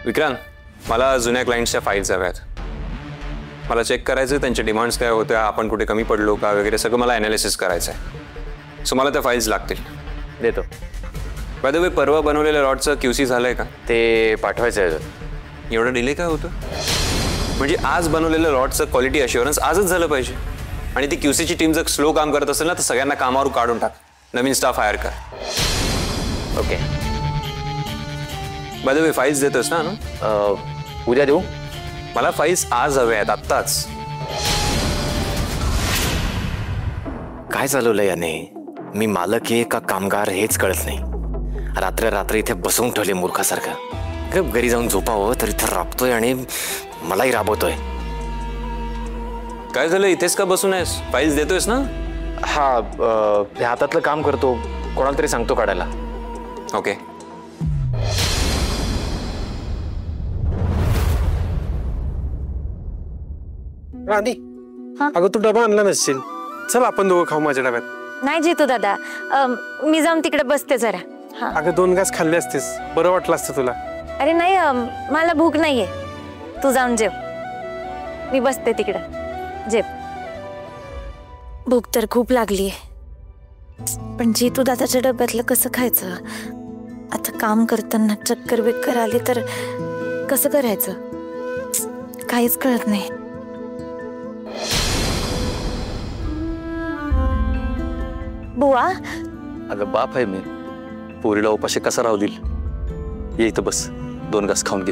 विक्रांत, मला जुन्या क्लायंट्सच्या फाईल्स हव्यात. मला चेक करायचं त्यांच्या डिमांड्स काय होत्या, आपण कुठे कमी पडलो का वगैरे सगळं मला ॲनालिसिस करायचं आहे. सो मला त्या फाईल्स लागतील. देतो. बाय द वे, परवा बनवलेल्या लॉटचं QC झालंय का? ते पाठवायचं आहे. एवढा डिले काय होतं? म्हणजे आज बनवलेलं लॉटचं क्वालिटी अश्युरन्स आजच झालं पाहिजे. आणि ती QCची टीम जर स्लो काम करत असेल ना तर सगळ्यांना कामावर काढून टाक, नवीन स्टाफ हायर कर. Okay. By the way, files देतोस ना? उद्या देऊ? मला फाईल्स आज हवे आहेत, आत्ताच. काय चालवलंय याने? मी मालक आहे का कामगार हेच कळत नाही. रात्र रात्र इथे बसवून ठेवले मूर्खासारखं. घरी जाऊन झोपावं तर इथं राबतोय आणि मलाही राबवतोय. काय झालं, इथेच का बसून आहेस? फाईल्स देतोयस ना? हा, हे हातातलं काम करतो, कोणाला तरी सांगतो काढायला. ओके. राणी, अगं तू डबा आणला नसशील. चल आपण दोघं खाऊ माझ्या डब्यात. नाही जितू दादा, मी जाऊन तिकडे बसते जरा. अगं 2 घास खाल्ले असतेस, बरं वाटलं असतं तुला. अरे नाही, मला भूक नाहीये. तू जाऊन जेव, मी बसते तिकडं. जेव. भूक तर खूप लागलीये, पण जितू दादाच्या डब्यातलं कसं खायचं? आता काम करताना चक्कर बिक्कर आली तर कसं करायचं? काहीच कळत नाही. बुवा, अगं बाप आहे मी, पोरीला उपाशी कसा राहू देईल? ये इथं बस, 2 घास खाऊन घे.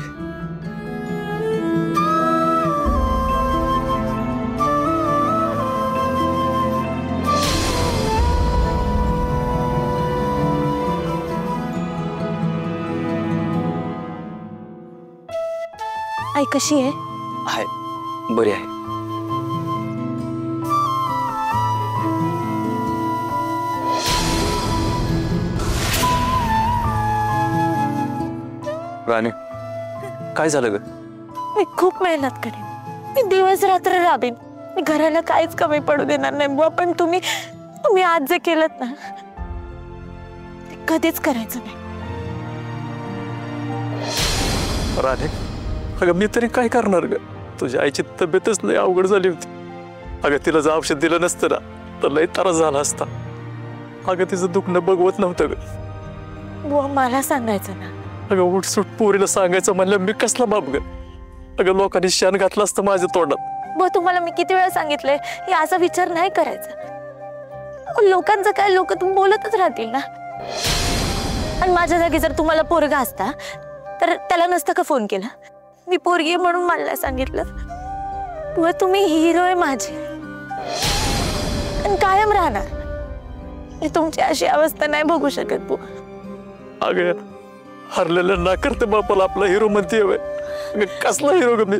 आई कशी आहे? आहे, बरी आहे. राणी, काय झालं ग? मी खूप मेहनत करेन, मी दिवस रात्र राबीन, मी घराला काहीच कमी पडू देणार नाही बुवा. पण तुम्ही आज जे केलं ना ते कधीच करायचं नाही. राणी, अगं मी तरी काय करणार ग? तुझ्या आईची तब्येतच लय अवघड झाली होती. अगं तिला जर औषध दिलं नसतं ना तर लय त्रास झाला असता. अगं तिचं दुखणं बघवत नव्हतं ग. बुवा मला सांगायचं ना. अगं उठसूट पोरीला सांगायचं म्हणलं मी कसला बाप ग? अगं लोकांनी शान घातलं असतं माझ्या तोंडात. बुवा तुम्हाला मी किती वेळा सांगितलंय की असा विचार नाही करायचा. लोकांचं काय, लोक तुम्ही बोलतच राहतील ना. आणि माझ्या जागी जर तुम्हाला पोरगा असता तर त्याला नसतं का फोन केला? मी पोरगी म्हणून मला सांगितलं. बुवा तुम्ही हिरो आहे माझे आणि कायम राहणार. मी तुमची अशी अवस्था नाही बघू शकत बुवा. अगं हरलेल्या नाकारते बापाला आपला हिरो म्हणते. कसला हिरो ग मी?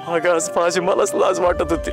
अगं आज माझी मलाच लाज वाटत होती.